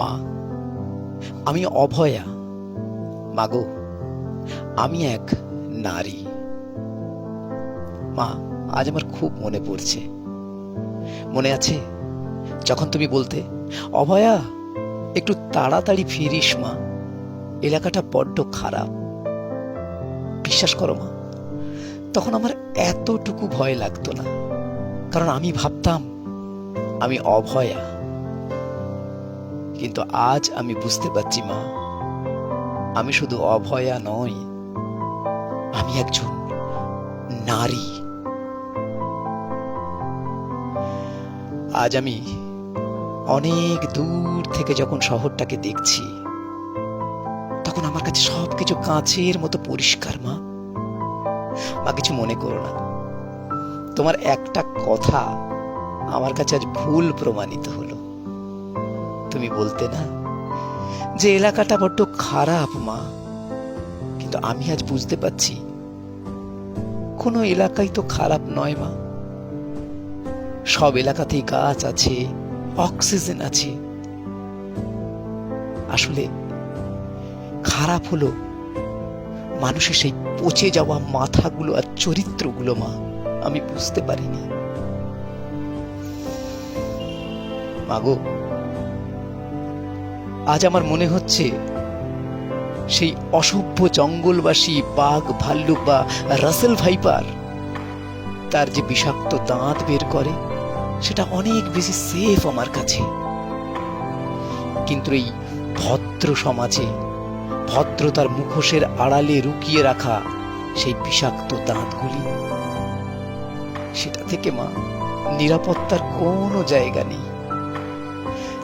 মা, আমি অভয়া। মাগো, আমি এক নারী। মা, আজ আমার খুব মনে পড়ছে। মনে আছে যখন তুমি বলতে, অভয়া একটু তাড়াতাড়ি ফিরিস মা, এলাকাটা বড্ড খারাপ। বিশ্বাস করো মা, তখন আমার এতটুকু ভয় লাগতো না, কারণ আমি ভাবতাম আমি অভয়া। কিন্তু আজ আমি বুঝতে পারছি মা, আমি শুধু অভয়া নই, আমি একজন নারী। আজ আমি অনেক দূর থেকে যখন শহরটাকে দেখছি, তখন আমার কাছে সবকিছু কাঁচের মতো পরিষ্কার। মা, কিছু মনে করো না, তোমার একটা কথা আমার কাছে আজ ভুল প্রমাণিত হলো। তুমি বলতে না যে এলাকাটা বড্ড খারাপ মা, কিন্তু আমি আজ বুঝতে পারছি কোনো এলাকাই তো খারাপ নয় মা। সব এলাকাতেই গাছ আছে, অক্সিজেন আছে। আসলে খারাপ হলো মানুষের সেই পচে যাওয়া মাথাগুলো আর চরিত্রগুলো মা, আমি বুঝতে পারিনি। মাগো, আজ আমার মনে হচ্ছে সেই অসভ্য জঙ্গলবাসী বাঘ, ভাল্লুক বা রাসেল ভাইপার তার যে বিষাক্ত দাঁত বের করে, সেটা অনেক বেশি সেফ আমার কাছে। কিন্তু এই ভদ্র সমাজে ভদ্রতার মুখোশের আড়ালে লুকিয়ে রাখা সেই বিষাক্ত দাঁতগুলি, সেটা থেকে মা নিরাপত্তার কোনো জায়গা নেই।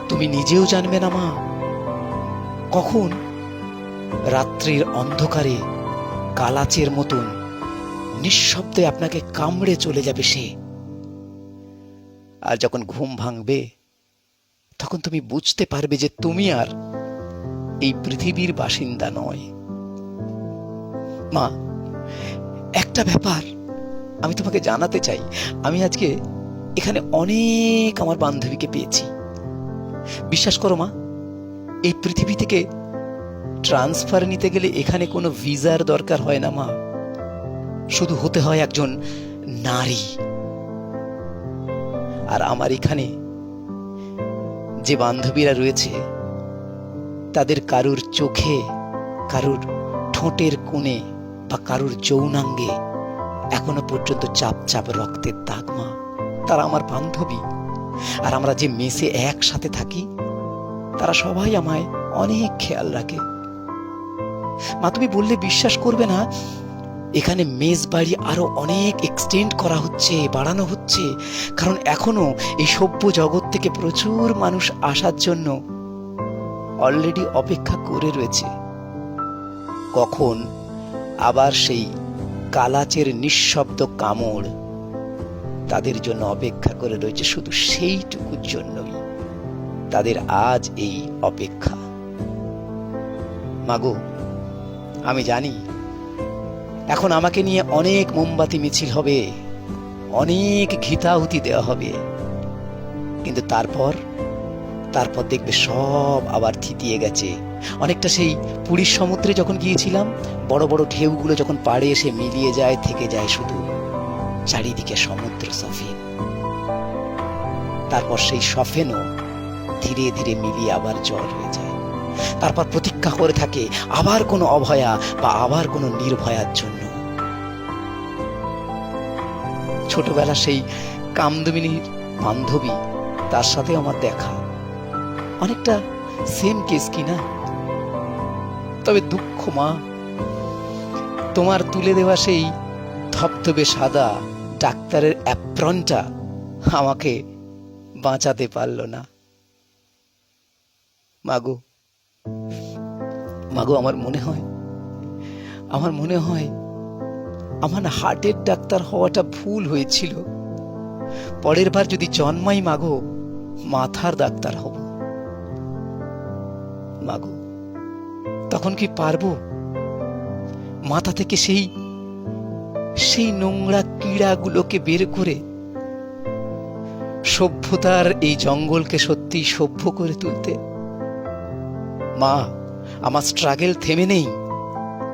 তুমি নিজেও জানবে না মা, কখন রাত্রির অন্ধকারে কালাচের মতন নিঃশব্দে আপনাকে কামড়ে চলে যাবে সে। আর যখন ঘুম ভাঙবে, তখন তুমি বুঝতে পারবে যে তুমি আর এই পৃথিবীর বাসিন্দা নয়। মা, একটা ব্যাপার আমি তোমাকে জানাতে চাই। আমি আজকে এখানে অনেক আমার বান্ধবীকে পেয়েছি। বিশ্বাস করো মা, এই পৃথিবী থেকে ট্রান্সফার নিতে গেলে এখানে কোনো ভিসার দরকার হয় না মা, শুধু হতে হয় একজন নারী। আর আমার এখানে যে বান্ধবীরা রয়েছে, তাদের কারুর চোখে, কারুর ঠোঁটের কোণে বা কারুর যৌনাঙ্গে এখনো পর্যন্ত চাপ চাপ রক্তের দাগ মা। তারা আমার বান্ধবী। আর আমরা যে মেসে একসাথে থাকি, তারা সবাই আমায় অনেক খেয়াল রাখে। মা, তুমি বললে বিশ্বাস করবে না, এখানে মেস বাড়ি আরো অনেক এক্সটেন্ড করা হচ্ছে, বাড়ানো হচ্ছে। কারণ এখনো এই সভ্য জগৎ থেকে প্রচুর মানুষ আসার জন্য অলরেডি অপেক্ষা করে রয়েছে। কখন আবার সেই কালাচের নিঃশব্দ কামড় তাদের জন্য অপেক্ষা করে রয়েছে, শুধু সেইটুকুর জন্যই তাদের আজ এই অপেক্ষা। মাগো, আমি জানি এখন আমাকে নিয়ে অনেক মোমবাতি মিছিল হবে, অনেক ঘিতাহুতি দেওয়া হবে, কিন্তু তারপর দেখবে সব আবার থিতিয়ে গেছে। অনেকটা সেই পুরীর সমুদ্রে যখন গিয়েছিলাম, বড় বড় ঢেউগুলো যখন পাড়ে এসে মিলিয়ে যায়, থেকে যায় শুধু চারিদিকে সমুদ্র সফেন। তারপর সেই সফেনও ধীরে ধীরে মিলিয়ে আবার জল হয়ে যায়। তারপর প্রতীক্ষা করে থাকে আবার কোনো অভয়া বা আবার কোনো নির্ভয়ার জন্য। ছোটবেলা সেই কামদুমিনীর বান্ধবী, তার সাথে আমার দেখা, অনেকটা সেম কেস কিনা। তবে দুঃখ মা, তোমার তুলে দেওয়া সেই ধবধবে সাদা ডাক্তারের অ্যাপ্রনটা আমাকে বাঁচাতে পারল না। মাগো, আমার মনে হয় আমার হার্টের ডাক্তার হওয়াটা ভুল হয়েছিল। পরের বার যদি জন্মাই মাগো, মাথার ডাক্তার হব। মাগো, তখন কি পারবো মাথা থেকে সেই নোংরা কীড়াগুলোকে বের করে সভ্যতার এই জঙ্গলকে সত্যি সভ্য করে তুলতে? মা, আমার স্ট্রাগল থেমে নেই।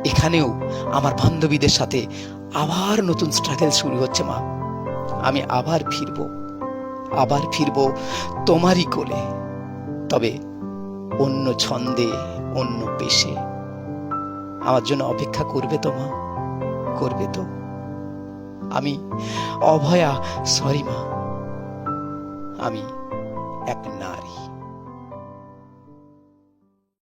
এখানেও আমার বান্ধবীদের সাথে আবার নতুন স্ট্রাগল শুরু হচ্ছে মা। আমি আবার ফিরবো তোমারই কোলে, তবে অন্য ছন্দে, অন্য পেশে। আমার জন্য অপেক্ষা করবে তো মা? করবে তো? আমি অভয়া, সরি মা, আমি এক নারী।